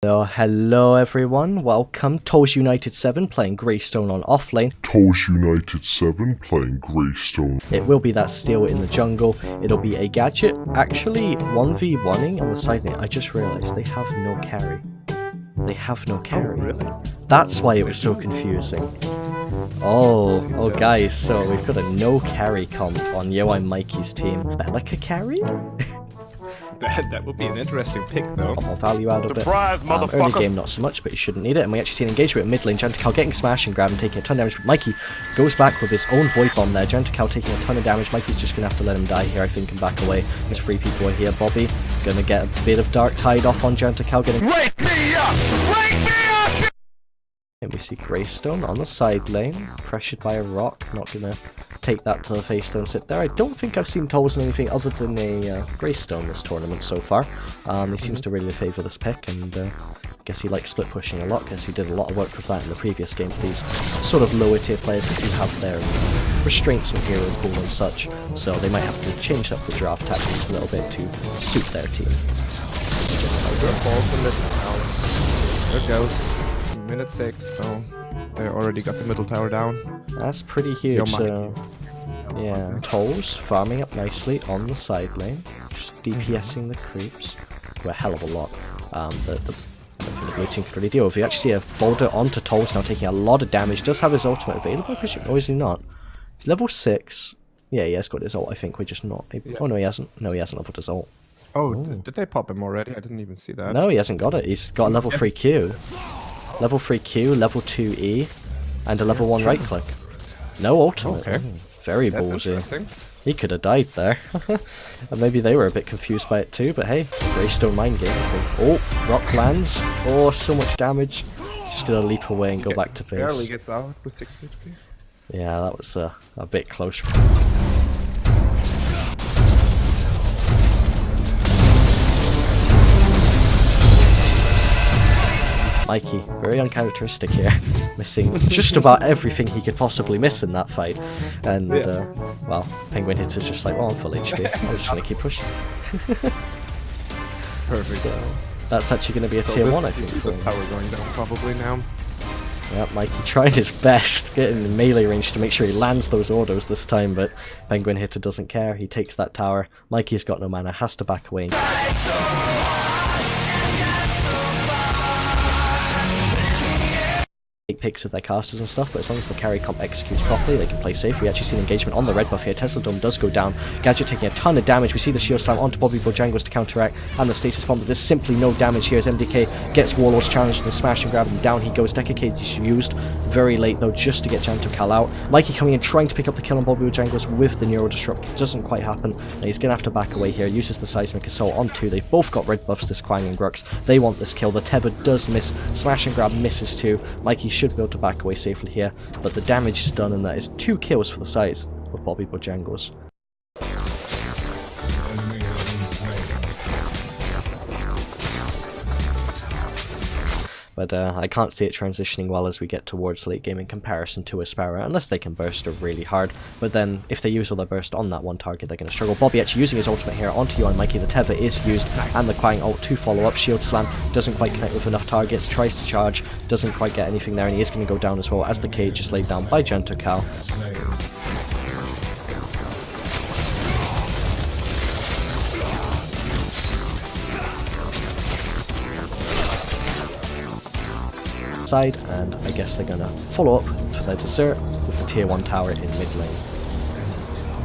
Hello everyone, welcome. tollsunited7 playing Greystone on offlane. tollsunited7 playing Greystone. It will be that steal in the jungle. It'll be a gadget. Actually, 1v1ing on the side lane. I just realised they have no carry. They have no carry. Oh, really? That's why it was so confusing. Oh guys, so we've got a no carry comp on Yo I'm Mikey's team. Belica carry? That would be an interesting pick, though. More value out of Surprise, it. motherfucker! Early game not so much, but you shouldn't need it. And we actually see an engagement at mid lane. Jantical getting smash and grab and taking a ton of damage. But Mikey goes back with his own Void Bomb there. Jantical taking a ton of damage. Mikey's just going to have to let him die here, I think, and back away. There's 3 people here. Bobby going to get a bit of Dark Tide off on Jantical. Wake me up! Wake me up! And we see Greystone on the side lane, pressured by a rock. Not going to take that to the face though and sit there. I don't think I've seen Tolls in anything other than a Greystone this tournament so far. He seems to really favour this pick, and I guess he likes split pushing a lot. Guess he did a lot of work with that in the previous game for these sort of lower tier players that do have their restraints on hero pool and such. So they might have to change up the draft tactics a little bit to suit their team. There it goes. Minute 6, so they already got the middle tower down. That's pretty huge. So yeah, Tolls farming up nicely on the side lane, just DPSing the creeps. Well, a hell of a lot. The blue team could really deal with. You actually see a boulder onto Tolls now, taking a lot of damage. Does have his ultimate available? Or is he not? He's level 6. Yeah, he has got his ult. I think we're just not. Yeah. Oh no, he hasn't. No, he hasn't leveled his ult. Oh, did they pop him already? I didn't even see that. No, he hasn't got it. He's got a level 3 Q. Level 3 Q, level 2 E, and a level 1 right click. No ultimate. Okay. Very That's ballsy. interesting. He could have died there. And maybe they were a bit confused by it too, but hey, Greystone mind game, I think. Oh, rock lands. Oh, so much damage. Just gonna leap away and go back to base. Barely gets out with 6 HP. Yeah, that was a bit close. Mikey, very uncharacteristic here, missing just about everything he could possibly miss in that fight. And, well, Penguin Hitter's just like, well, I'm full HP, I'm just going to keep pushing. Perfect. So, that's actually going to be a tier 1, I think. This tower going down probably now. Yeah, Mikey trying his best, getting in melee range to make sure he lands those autos this time, but Penguin Hitter doesn't care, he takes that tower. Mikey's got no mana, has to back away. Picks of their casters and stuff, but as long as the carry comp executes properly, they can play safe. We actually see an engagement on the red buff here. Tesla Dome does go down. Gadget taking a ton of damage. We see the shield slam onto Bobby Bojangles to counteract, and the stasis bomb, but there's simply no damage here as MDK gets Warlord's challenged and smash and grab him down. He goes. Decade is used very late though, just to get Jantical out. Mikey coming in, trying to pick up the kill on Bobby Bojangles with the Neuro Disrupt. It doesn't quite happen, and he's gonna have to back away here. Uses the Seismic Assault on 2. They've both got red buffs, this Quang and Grux. They want this kill. The Tether does miss. Smash and grab misses too. Mikey should be able to back away safely here, but the damage is done, and that is 2 kills for the size of Bobby Bojangles. But I can't see it transitioning well as we get towards late game in comparison to a Sparrow, unless they can burst her really hard. But then, if they use all their burst on that one target, they're going to struggle. Bobby actually using his ultimate here onto you and Mikey. The Tether is used, and the Quang ult to follow up. Shield Slam doesn't quite connect with enough targets, tries to charge, doesn't quite get anything there, and he is going to go down as well as the cage is laid down by Jantical. Side, and I guess they're gonna follow up for their dessert with the tier 1 tower in mid lane.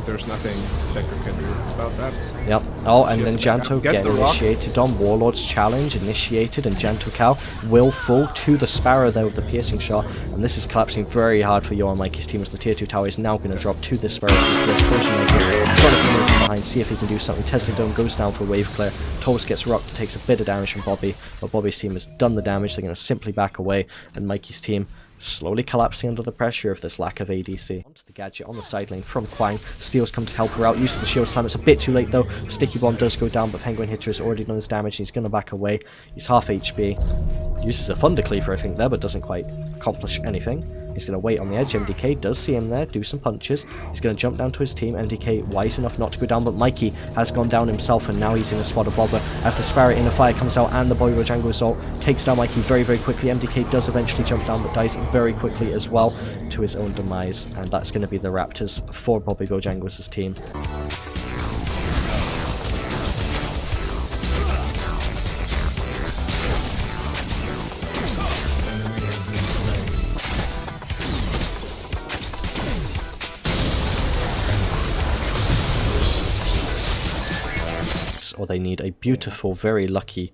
There's nothing Decker can do about that. Yep. Oh, and then Janto getting initiated on. Warlord's challenge initiated, and Jantical will fall to the Sparrow there with the piercing shot, and this is collapsing very hard for Yo and Mikey's team as the tier 2 tower is now going to drop to the Sparrow. So trying to come in from behind, see if he can do something. Tesla Dome goes down for wave clear. Tolls gets rocked, takes a bit of damage from Bobby, but Bobby's team has done the damage. They're going to simply back away, and Mikey's team slowly collapsing under the pressure of this lack of ADC. Onto the gadget on the side lane from Quang. Steels come to help her out. Uses the shield slam. It's a bit too late though. Sticky bomb does go down, but Penguin Hitter has already done his damage. He's going to back away. He's half HP. Uses a Thunder Cleaver, I think, there, but doesn't quite accomplish anything. He's going to wait on the edge. MDK does see him there, do some punches. He's going to jump down to his team. MDK wise enough not to go down, but Mikey has gone down himself, and now he's in a spot of bother as the Sparrow Inner Fire comes out and the Bobby Bojangles ult takes down Mikey very, very quickly. MDK does eventually jump down, but dies very quickly as well to his own demise, and that's going to be the Raptors for Bobby Bojangles' team. Or they need a beautiful, very lucky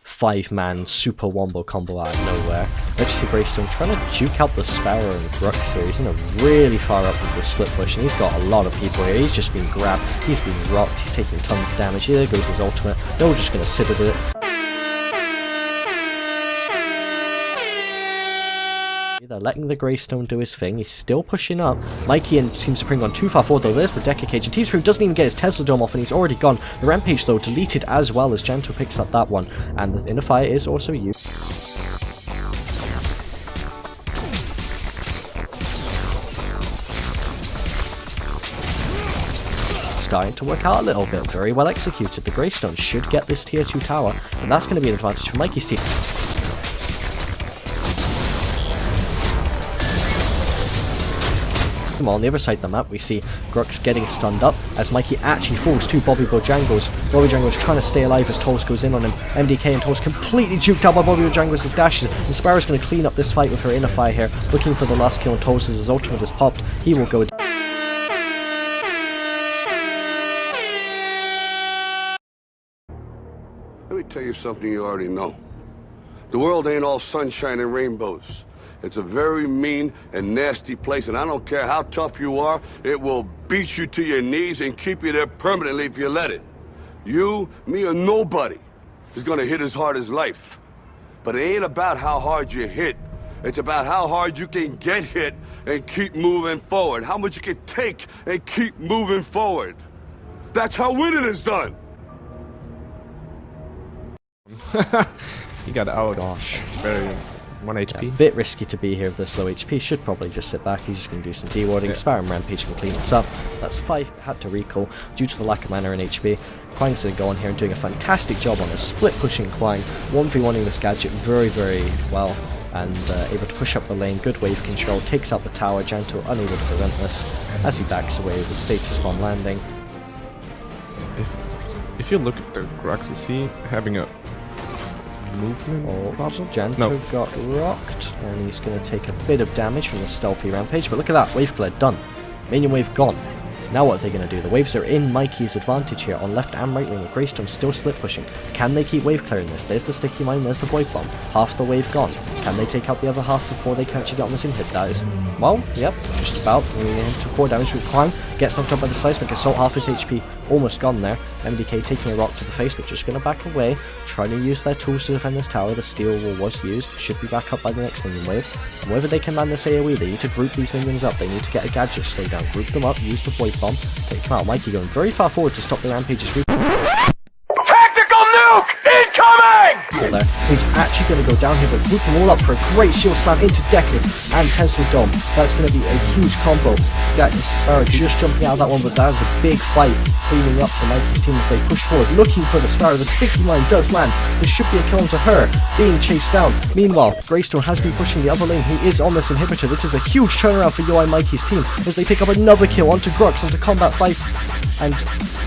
5-man super wombo combo out of nowhere. Let's see Greystone trying to juke out the Sparrow and Grux here. He's in a really far up with the split push, and he's got a lot of people here. He's just been grabbed, he's been rocked, he's taking tons of damage. There goes his ultimate. They're all just going to sit with it. They're letting the Greystone do his thing. He's still pushing up. Mikey and Team Supreme gone too far forward though. There's the Deca Cage, and Team Supreme doesn't even get his Tesla Dome off, and he's already gone. The Rampage though deleted as well as Janto picks up that one, and the Inner Fire is also used. Starting to work out a little bit. Very well executed. The Greystone should get this tier 2 tower, and that's going to be an advantage for Mikey's team. On the other side of the map, we see Grux getting stunned up as Mikey actually falls to Bobby Bojangles. Bobby Bojangles trying to stay alive as Tolls goes in on him. MDK and Tolls completely juked out by Bobby Bojangles' dashes, and Sparrow's going to clean up this fight with her Inner Fire here, looking for the last kill on Tolls as his ultimate is popped. He will go. Let me tell you something you already know. The world ain't all sunshine and rainbows. It's a very mean and nasty place, and I don't care how tough you are, it will beat you to your knees and keep you there permanently if you let it. You, me, or nobody is gonna hit as hard as life. But it ain't about how hard you hit. It's about how hard you can get hit and keep moving forward. How much you can take and keep moving forward. That's how winning is done. He got out. Gosh. Very 1 HP. Yeah, a bit risky to be here with this low HP. Should probably just sit back. He's just going to do some dewarding. Sparrow and Rampage can clean this up. That's 5. Had to recall due to the lack of mana and HP. Quang's going to go on here and doing a fantastic job on a split pushing Quang. 1v1ing this gadget very, very well. And able to push up the lane. Good wave control. Takes out the tower. Janto unable to prevent this as he backs away with the status bomb landing. If you look at the Grux, is he having a movement problem? Janto got rocked, and he's going to take a bit of damage from the stealthy Rampage, but look at that, wave clear, done. Minion wave gone. Now what are they going to do? The waves are in Mikey's advantage here on left and right lane, with Greystone still split pushing. Can they keep wave clearing this? There's the sticky mine, there's the void bomb. Half the wave gone. Can they take out the other half before they can actually get on this inhib? That is, well, yep, just about. Moving into core damage with Quang. Gets knocked up by the seismic assault, half his HP almost gone there. MDK taking a rock to the face, but just going to back away, trying to use their tools to defend this tower. The steel wall was used, should be back up by the next minion wave. And whether they can land this AoE, they need to group these minions up. They need to get a gadget slow down, group them up, use the void bomb, take them out. Mikey going very far forward to stop the Rampage's root. Tactical nuke incoming! There. He's actually going to go down here, but group them all up for a great shield slam into Deca and Tesla Dome. That's going to be a huge combo. Sparrow just jumping out of that one, but that is a big fight cleaning up for Mikey's team as they push forward, looking for the Sparrow. The sticky line does land. This should be a kill onto her, being chased down. Meanwhile, Greystone has been pushing the other lane. He is on this inhibitor. This is a huge turnaround for UI Mikey's team as they pick up another kill onto Grux, onto Combat 5. And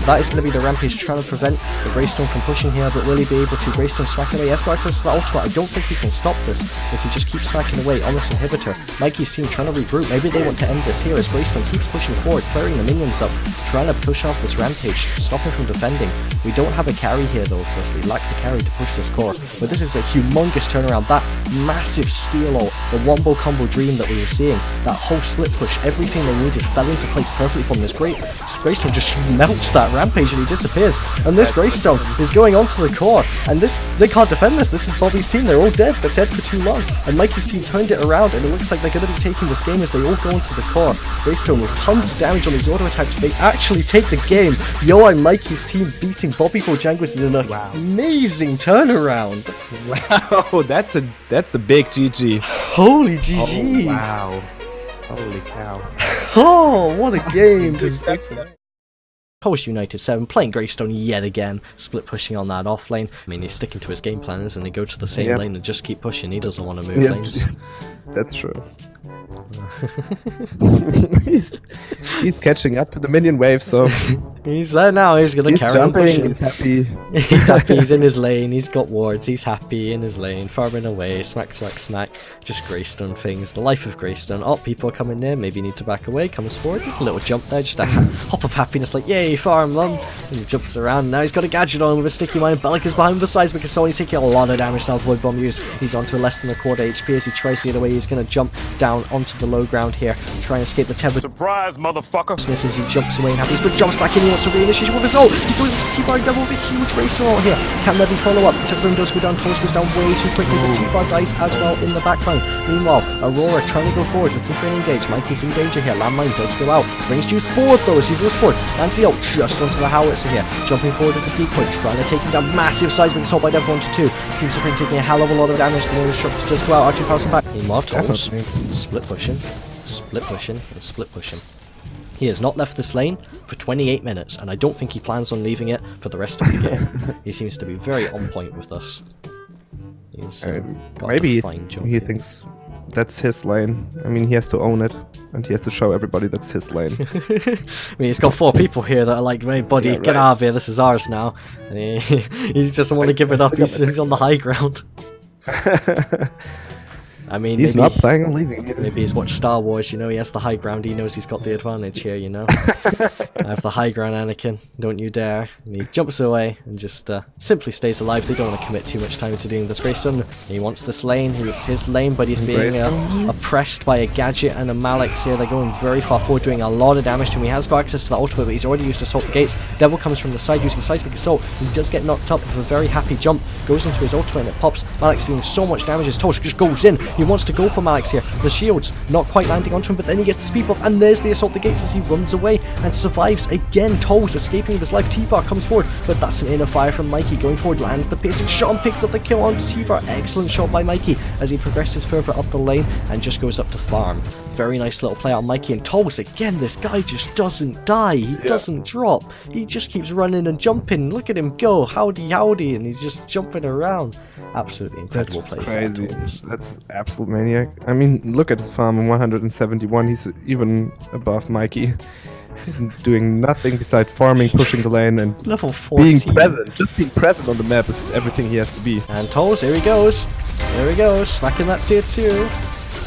that is going to be the Rampage trying to prevent the Greystone from pushing here, but will he be able to? Greystone smacking away. Escalator's the ultimate. I don't think he can stop this as he just keeps smacking away on this inhibitor. Mikey's team trying to regroup. Maybe they want to end this here as Greystone keeps pushing forward, clearing the minions up, trying to push off this Rampage, stop him from defending. We don't have a carry here though, of course. They lack the carry to push this core, but this is a humongous turnaround. That massive steal ult, the wombo combo dream that we were seeing, that whole split push, everything they needed fell into place perfectly from this Greystone just melts that Rampage and he disappears. And this Greystone is going onto the core, and they can't defend this. This is Bobby's team. They're all dead. They're dead for too long. And Mikey's team turned it around, and it looks like they're going to be taking this game as they all go into the core. Greystone with tons of damage on these auto attacks. They actually take the game. Yo, and Mikey's team beating Bobby Bojangles in an amazing turnaround. Wow, that's a big GG. Holy GGs. Oh, wow. Holy cow. Oh, what a game to stick with. tollsunited7 playing Greystone yet again, split pushing on that off lane. I mean, he's sticking to his game plan, isn't he? Go to the same lane and just keep pushing. He doesn't want to move lanes. That's true. he's catching up to the minion wave, so he's there now. He's gonna carry on pushing. He's happy. He's happy. He's in his lane. He's got wards. He's happy in his lane, farming away. Smack, smack, smack. Just Greystone things. The life of Greystone. Oh, people are coming near. Maybe need to back away. Comes forward. Did a little jump there. Just a hop of happiness, like yay, farm them. And he jumps around. Now he's got a gadget on with a sticky mine. Bellic is behind the seismic assault. He's taking a lot of damage now. Void bomb used. He's onto less than a quarter HP as he tries to get away. He's gonna jump down onto the low ground here, try and escape the temper. Surprise, motherfucker! Misses, he jumps away and happens, but jumps back in. He wants to reinitiate with his ult. He goes to T-Bar double with a huge racer ult here. Can't let him follow up. The Tesla does go down. Toast goes down way too quickly, but T-Bar dies as well in the backline. Meanwhile, Aurora trying to go forward, looking for an engage. Mikey's in danger here. Landmine does go out. Brings juice forward though as he goes forward. Lands the ult just onto the howitzer here. Jumping forward with the decoy, trying to take him down. Massive seismic assault by Dev 1 to 2. Team Supreme taking a hell of a lot of damage. The name shot just go out. R2000 back. Meanwhile, Toast split pushing. Split pushing and split pushing. He has not left this lane for 28 minutes, and I don't think he plans on leaving it for the rest of the game. He seems to be very on point with us. He's maybe he thinks that's his lane. I mean, he has to own it, and he has to show everybody that's his lane. I mean, he's got 4 people here that are like, hey buddy, get out of here, this is ours now. And he doesn't want to give it up, he's on the high ground. I mean, he's not planning on leaving either. Maybe he's watched Star Wars, you know, he has the high ground, he knows he's got the advantage here, you know. I have the high ground, Anakin, don't you dare. And he jumps away and just simply stays alive. They don't want to commit too much time to doing this. Greystone, he wants this lane, it's his lane, but he's being oppressed by a gadget and a Malix here. They're going very far forward, doing a lot of damage to him. He has got access to the ultimate, but he's already used Assault the Gates. Devil comes from the side using Seismic Assault. He does get knocked up with a very happy jump, goes into his ultimate and it pops. Malix doing so much damage as Tosh just goes in. He wants to go for Malix here. The shields not quite landing onto him, but then he gets the speed buff, and there's the Assault the Gates as he runs away and survives again. Toes escaping with his life. T-Var comes forward, but that's an inner fire from Mikey. Going forward, lands the piercing shot and picks up the kill onto T-Var. Excellent shot by Mikey as he progresses further up the lane and just goes up to farm. Very nice little play on Mikey. And Toes again, this guy just doesn't die. He doesn't drop. He just keeps running and jumping. Look at him go. Howdy, howdy. And he's just jumping around. Absolutely incredible play. That's crazy. That's absolute maniac. I mean, look at his farm in 171. He's even above Mikey. He's doing nothing besides farming, pushing the lane, and level 14. Being present. Just being present on the map is everything he has to be. And Toes, here he goes. Here he goes. Smacking that tier 2.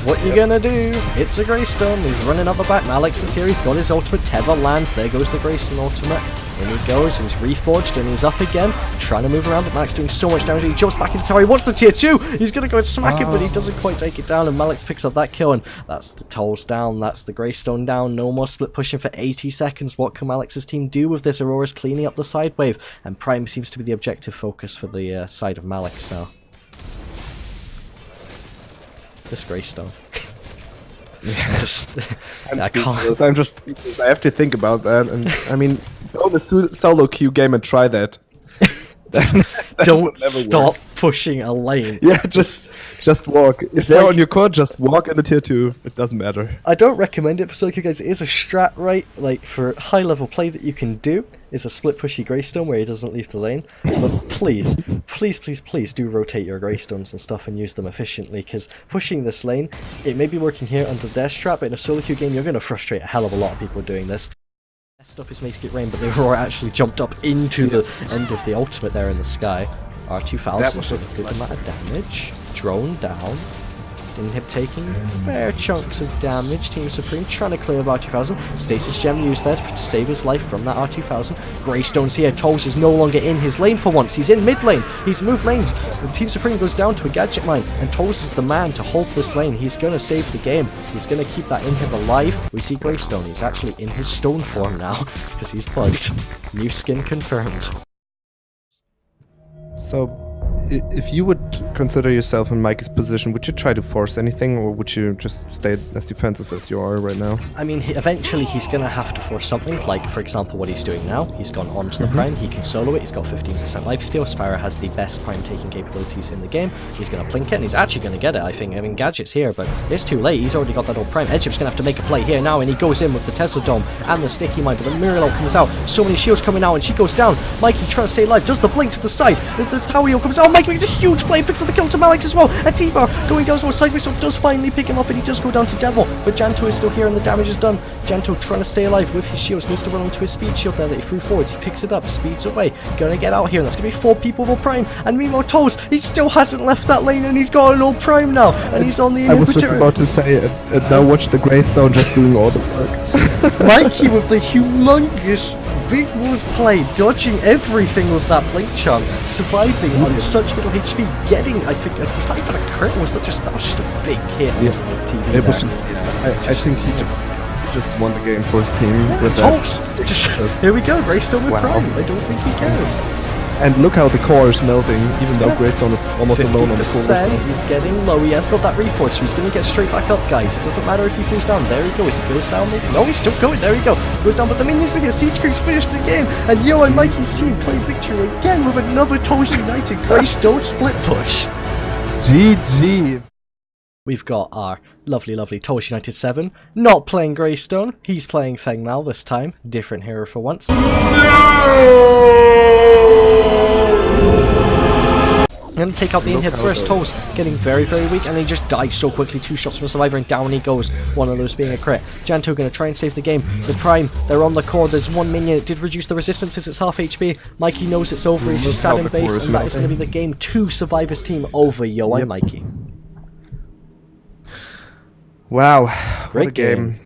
What you gonna do? It's a Greystone. He's running up the back. Malix is here. He's got his ultimate. Tether lands. There goes the Greystone ultimate. In he goes. He's reforged and he's up again. Trying to move around, but Malix doing so much damage. He jumps back into tower. He wants the tier 2. He's gonna go and smack it, but he doesn't quite take it down. And Malix picks up that kill. And that's the Tolls down. That's the Greystone down. No more split pushing for 80 seconds. What can Malix's team do with this? Aurora's cleaning up the side wave. And Prime seems to be the objective focus for the side of Malix now. This Greystone. I can't. I have to think about that, and I mean, go the solo queue game and try that. Don't stop pushing a lane. Yeah, just walk. If they're on your court, just walk in the tier 2. It doesn't matter. I don't recommend it for solo queue guys. It is a strat, right? Like for high level play that you can do is a split pushy Greystone where he doesn't leave the lane. But please do rotate your Greystones and stuff and use them efficiently, because pushing this lane, it may be working here under their strat, but in a solo queue game you're going to frustrate a hell of a lot of people doing this. Messed up his Make It Rain, but the Aurora actually jumped up into the end of the ultimate there in the sky. R2000 does a good amount of damage. Drone down. Inhib taking fair chunks of damage. Team Supreme trying to clear of R2000. Stasis Gem used there to save his life from that R2000. Greystone's here. Toes is no longer in his lane for once. He's in mid lane. He's moved lanes. And Team Supreme goes down to a gadget mine. And Toes is the man to hold this lane. He's going to save the game. He's going to keep that Inhib alive. We see Greystone. He's actually in his stone form now because he's bugged. New skin confirmed. So if you would consider yourself in Mikey's position, would you try to force anything, or would you just stay as defensive as you are right now? I mean, eventually he's going to have to force something, like, for example, what he's doing now. He's gone on to the Prime, he can solo it, he's got 15% lifesteal. Sparrow has the best Prime taking capabilities in the game. He's going to blink it, and he's actually going to get it, I think. I mean, Gadget's here, but it's too late. He's already got that old Prime. Edgip's going to have to make a play here now, and he goes in with the Tesla Dome and the Sticky Mine, but the Mirror comes out. So many shields coming out, and she goes down. Mikey trying to stay alive, does the blink to the side. As the Tower Wheel comes out, Mike makes a huge play, picks up the kill to Malix as well. And Tifa going down towards sideways, so does finally pick him up, and he does go down to Devil. But Janto is still here, and the damage is done. Janto trying to stay alive with his shields, needs to run onto his speed shield there that he threw forwards. He picks it up, speeds away, gonna get out here, and that's gonna be 4 people with Prime. And meanwhile, Toes, he still hasn't left that lane, and he's got an old Prime now, and he's on the I was just about to say, now watch the Greystone just doing all the work. Mikey with the humongous big moves play, dodging everything with that blink charm, surviving on such little HP, getting, I think, was that even a crit, or was that was just a big hit onto the TV It was there? just, I think he just won the game for his team with that. Toes! Just, here we go, Greystone with Wow. Prime. I don't think he cares. And look how the core is melting, even though Greystone is almost alone on the 50%, core. he's getting low, he has got that reforge, so he's going to get straight back up, guys. It doesn't matter if he falls down, there he goes, he goes down, maybe, no, he's still going, there we go, goes down, but the minions are here, Siege Creeps finished the game, and Yo and Mikey's team play victory again with another Toes United Greystone split push. GG! We've got our lovely tollsunited7 not playing Greystone, he's playing Feng Mao this time, different hero for once. Going to take out the in-hit first. Toes getting very, very weak, and he just dies so quickly. 2 shots from a survivor, and down he goes. One of those being a crit. Janto going to try and save the game. The Prime, they're on the core. There's 1 minion. It did reduce the resistance as it's half HP. Mikey knows it's over. He's just sat in base, and that is going to be the game. 2 survivors team over Yo and Mikey. Wow, Great what a game.